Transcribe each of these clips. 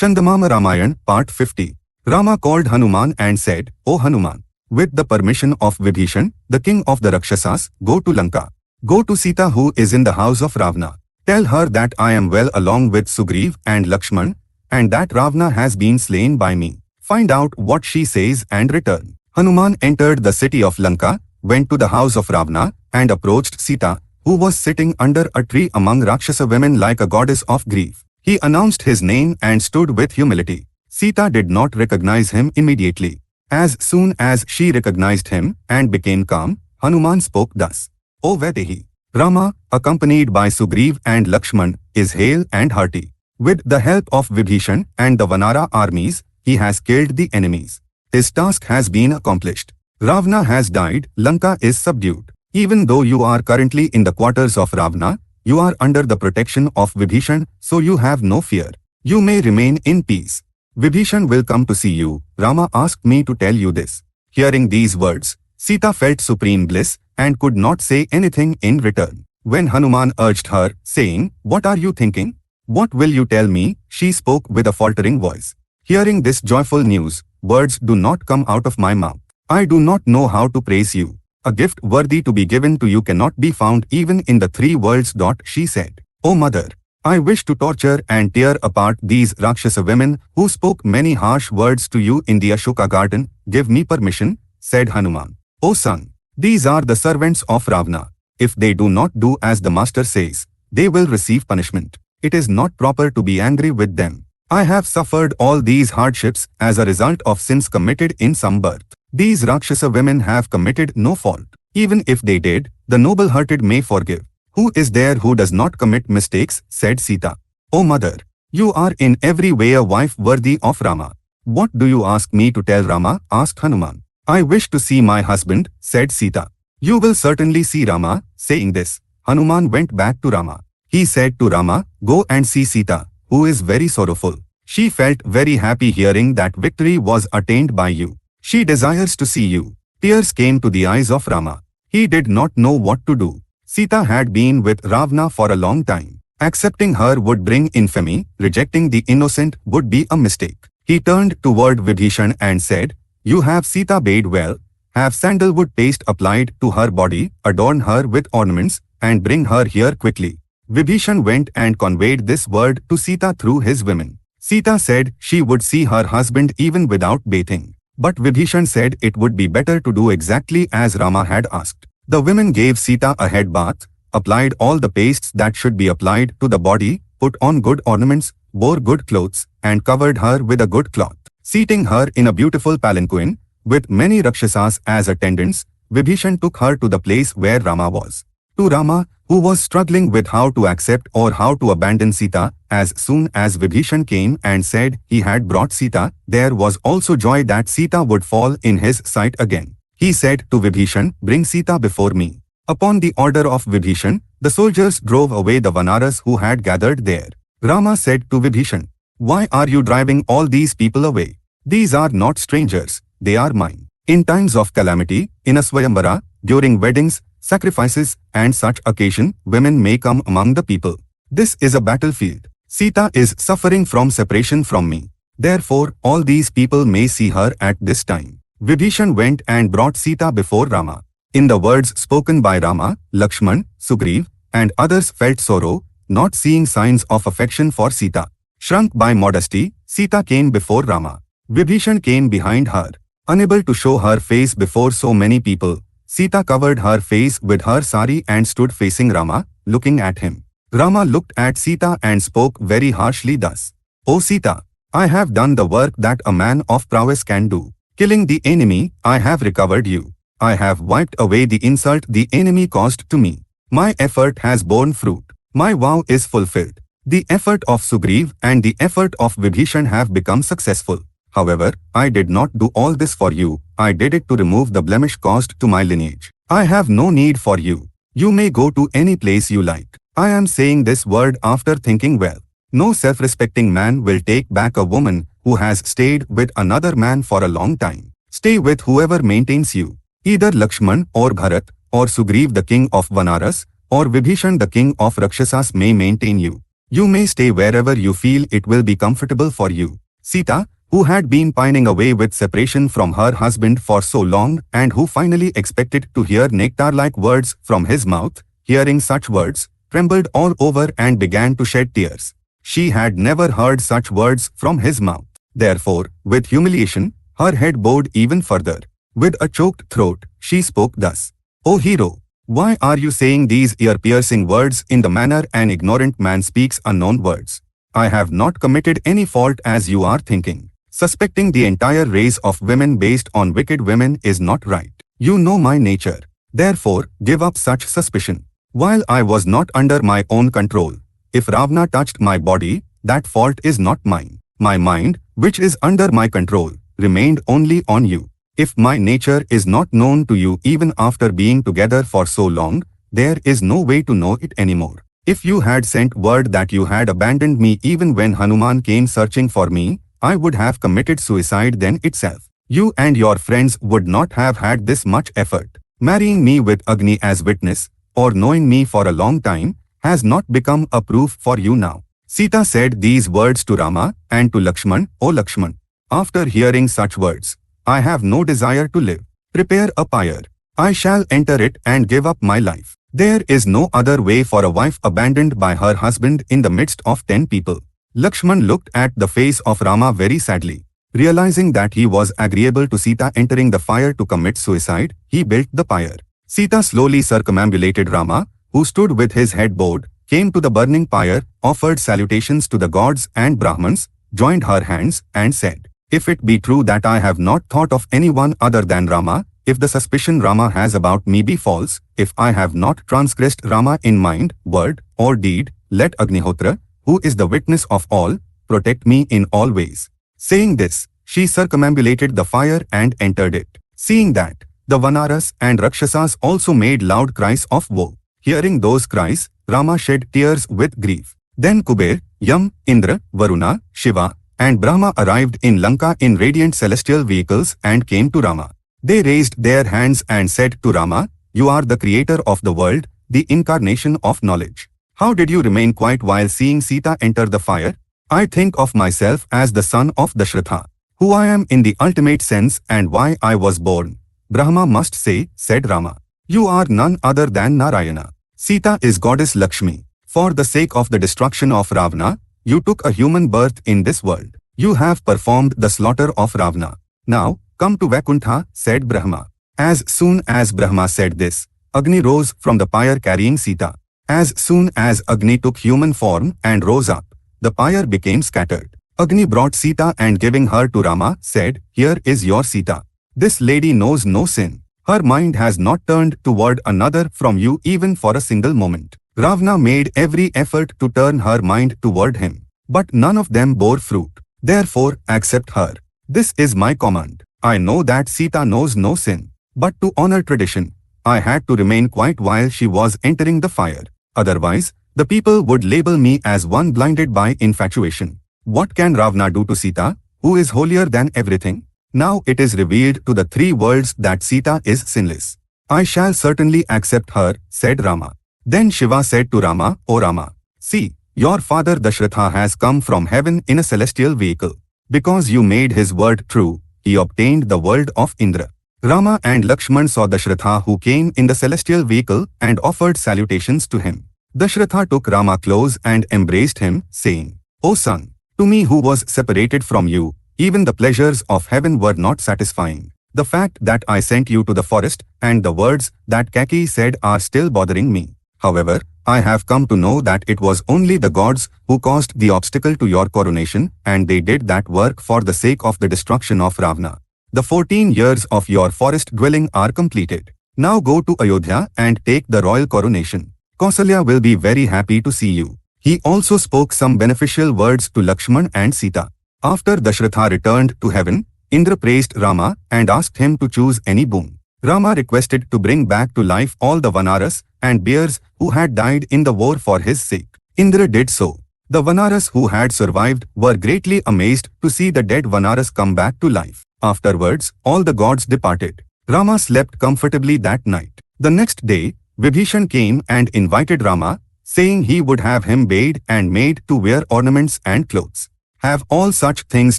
Chandamama Ramayan, Part 50. Rama called Hanuman and said, O Hanuman, with the permission of Vibhishan, the king of the Rakshasas, go to Lanka. Go to Sita who is in the house of Ravana. Tell her that I am well along with Sugriv and Lakshman, and that Ravana has been slain by me. Find out what she says and return. Hanuman entered the city of Lanka, went to the house of Ravana, and approached Sita, who was sitting under a tree among Rakshasa women like a goddess of grief. He announced his name and stood with humility. Sita did not recognize him immediately. As soon as she recognized him and became calm, Hanuman spoke thus. O Vaidehi, Rama, accompanied by Sugriv and Lakshman, is hale and hearty. With the help of Vibhishan and the Vanara armies, he has killed the enemies. His task has been accomplished. Ravana has died, Lanka is subdued. Even though you are currently in the quarters of Ravana, you are under the protection of Vibhishan, so you have no fear. You may remain in peace. Vibhishan will come to see you. Rama asked me to tell you this. Hearing these words, Sita felt supreme bliss and could not say anything in return. When Hanuman urged her, saying, What are you thinking? What will you tell me? She spoke with a faltering voice. Hearing this joyful news, words do not come out of my mouth. I do not know how to praise you. A gift worthy to be given to you cannot be found even in the three worlds. She said, O mother, I wish to torture and tear apart these Rakshasa women who spoke many harsh words to you in the Ashoka garden. Give me permission, said Hanuman. O son, these are the servants of Ravana. If they do not do as the master says, they will receive punishment. It is not proper to be angry with them. I have suffered all these hardships as a result of sins committed in some birth. These Rakshasa women have committed no fault. Even if they did, the noble-hearted may forgive. Who is there who does not commit mistakes? Said Sita. O mother, you are in every way a wife worthy of Rama. What do you ask me to tell Rama? Asked Hanuman. I wish to see my husband, said Sita. You will certainly see Rama. Saying this, Hanuman went back to Rama. He said to Rama, Go and see Sita, who is very sorrowful. She felt very happy hearing that victory was attained by you. She desires to see you. Tears came to the eyes of Rama. He did not know what to do. Sita had been with Ravana for a long time. Accepting her would bring infamy, rejecting the innocent would be a mistake. He turned toward Vibhishan and said, You have Sita bathed well, have sandalwood paste applied to her body, adorn her with ornaments, and bring her here quickly. Vibhishan went and conveyed this word to Sita through his women. Sita said she would see her husband even without bathing. But Vibhishan said it would be better to do exactly as Rama had asked. The women gave Sita a head bath, applied all the pastes that should be applied to the body, put on good ornaments, wore good clothes, and covered her with a good cloth. Seating her in a beautiful palanquin, with many Rakshasas as attendants, Vibhishan took her to the place where Rama was. To Rama, who was struggling with how to accept or how to abandon Sita, as soon as Vibhishan came and said he had brought Sita, there was also joy that Sita would fall in his sight again. He said to Vibhishan, Bring Sita before me. Upon the order of Vibhishan, the soldiers drove away the Vanaras who had gathered there. Rama said to Vibhishan, Why are you driving all these people away? These are not strangers, they are mine. In times of calamity, in a Swayamvara, during weddings, sacrifices, and such occasion, women may come among the people. This is a battlefield. Sita is suffering from separation from me. Therefore, all these people may see her at this time. Vibhishan went and brought Sita before Rama. In the words spoken by Rama, Lakshman, Sugriv, and others felt sorrow, not seeing signs of affection for Sita. Shrunk by modesty, Sita came before Rama. Vibhishan came behind her. Unable to show her face before so many people, Sita covered her face with her sari and stood facing Rama, looking at him. Rama looked at Sita and spoke very harshly thus. O Sita, I have done the work that a man of prowess can do. Killing the enemy, I have recovered you. I have wiped away the insult the enemy caused to me. My effort has borne fruit. My vow is fulfilled. The effort of Sugriv and the effort of Vibhishan have become successful. However, I did not do all this for you. I did it to remove the blemish caused to my lineage. I have no need for you. You may go to any place you like. I am saying this word after thinking well. No self-respecting man will take back a woman who has stayed with another man for a long time. Stay with whoever maintains you. Either Lakshman or Bharat or Sugriv the king of Vanaras or Vibhishan the king of Rakshasas may maintain you. You may stay wherever you feel it will be comfortable for you. Sita, who had been pining away with separation from her husband for so long and who finally expected to hear nectar-like words from his mouth, hearing such words, trembled all over and began to shed tears. She had never heard such words from his mouth. Therefore, with humiliation, her head bowed even further. With a choked throat, she spoke thus. O hero, why are you saying these ear-piercing words in the manner an ignorant man speaks unknown words? I have not committed any fault as you are thinking. Suspecting the entire race of women based on wicked women is not right. You know my nature. Therefore, give up such suspicion. While I was not under my own control, if Ravana touched my body, that fault is not mine. My mind, which is under my control, remained only on you. If my nature is not known to you even after being together for so long, there is no way to know it anymore. If you had sent word that you had abandoned me even when Hanuman came searching for me, I would have committed suicide then itself. You and your friends would not have had this much effort. Marrying me with Agni as witness, or knowing me for a long time, has not become a proof for you now. Sita said these words to Rama and to Lakshman, O Lakshman. After hearing such words, I have no desire to live. Prepare a pyre. I shall enter it and give up my life. There is no other way for a wife abandoned by her husband in the midst of 10 people. Lakshman looked at the face of Rama very sadly. Realizing that he was agreeable to Sita entering the fire to commit suicide, he built the pyre. Sita slowly circumambulated Rama, who stood with his head bowed, came to the burning pyre, offered salutations to the gods and Brahmans, joined her hands, and said, If it be true that I have not thought of anyone other than Rama, if the suspicion Rama has about me be false, if I have not transgressed Rama in mind, word, or deed, let Agnihotra, who is the witness of all, protect me in all ways. Saying this, she circumambulated the fire and entered it. Seeing that, the Vanaras and Rakshasas also made loud cries of woe. Hearing those cries, Rama shed tears with grief. Then Kuber, Yam, Indra, Varuna, Shiva, and Brahma arrived in Lanka in radiant celestial vehicles and came to Rama. They raised their hands and said to Rama, You are the creator of the world, the incarnation of knowledge. How did you remain quiet while seeing Sita enter the fire? I think of myself as the son of Dashratha, who I am in the ultimate sense and why I was born. Brahma must say, said Rama. You are none other than Narayana. Sita is goddess Lakshmi. For the sake of the destruction of Ravana, you took a human birth in this world. You have performed the slaughter of Ravana. Now, come to Vaikuntha, said Brahma. As soon as Brahma said this, Agni rose from the pyre carrying Sita. As soon as Agni took human form and rose up, the pyre became scattered. Agni brought Sita and giving her to Rama, said, Here is your Sita. This lady knows no sin. Her mind has not turned toward another from you even for a single moment. Ravana made every effort to turn her mind toward him, but none of them bore fruit. Therefore, accept her. This is my command. I know that Sita knows no sin, but to honor tradition, I had to remain quiet while she was entering the fire. Otherwise, the people would label me as one blinded by infatuation. What can Ravana do to Sita, who is holier than everything? Now it is revealed to the three worlds that Sita is sinless. I shall certainly accept her, said Rama. Then Shiva said to Rama, O Rama, see, your father Dashratha has come from heaven in a celestial vehicle. Because you made his word true, he obtained the world of Indra. Rama and Lakshman saw Dashratha who came in the celestial vehicle and offered salutations to him. Dashratha took Rama close and embraced him, saying, O son, to me who was separated from you, even the pleasures of heaven were not satisfying. The fact that I sent you to the forest and the words that Kaki said are still bothering me. However, I have come to know that it was only the gods who caused the obstacle to your coronation, and they did that work for the sake of the destruction of Ravana. The 14 years of your forest dwelling are completed. Now go to Ayodhya and take the royal coronation. Kausalya will be very happy to see you. He also spoke some beneficial words to Lakshman and Sita. After Dashratha returned to heaven, Indra praised Rama and asked him to choose any boon. Rama requested to bring back to life all the Vanaras and bears who had died in the war for his sake. Indra did so. The Vanaras who had survived were greatly amazed to see the dead Vanaras come back to life. Afterwards, all the gods departed. Rama slept comfortably that night. The next day, Vibhishan came and invited Rama, saying he would have him bathed and made to wear ornaments and clothes. Have all such things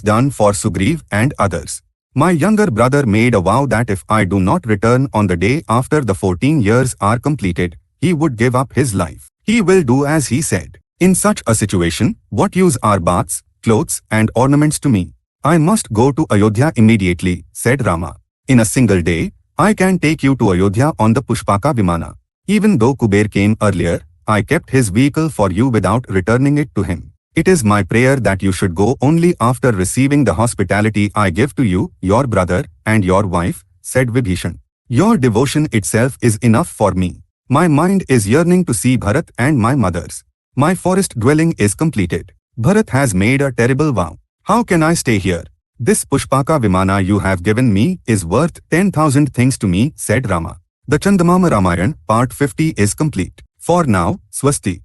done for Sugriv and others. My younger brother made a vow that if I do not return on the day after the 14 years are completed, he would give up his life. He will do as he said. In such a situation, what use are baths, clothes and ornaments to me? I must go to Ayodhya immediately, said Rama. In a single day, I can take you to Ayodhya on the Pushpaka Vimana. Even though Kuber came earlier, I kept his vehicle for you without returning it to him. It is my prayer that you should go only after receiving the hospitality I give to you, your brother, and your wife, said Vibhishan. Your devotion itself is enough for me. My mind is yearning to see Bharat and my mothers. My forest dwelling is completed. Bharat has made a terrible vow. How can I stay here? This Pushpaka Vimana you have given me is worth 10,000 things to me, said Rama. The Chandamama Ramayan, part 50 is complete. For now, Swasti.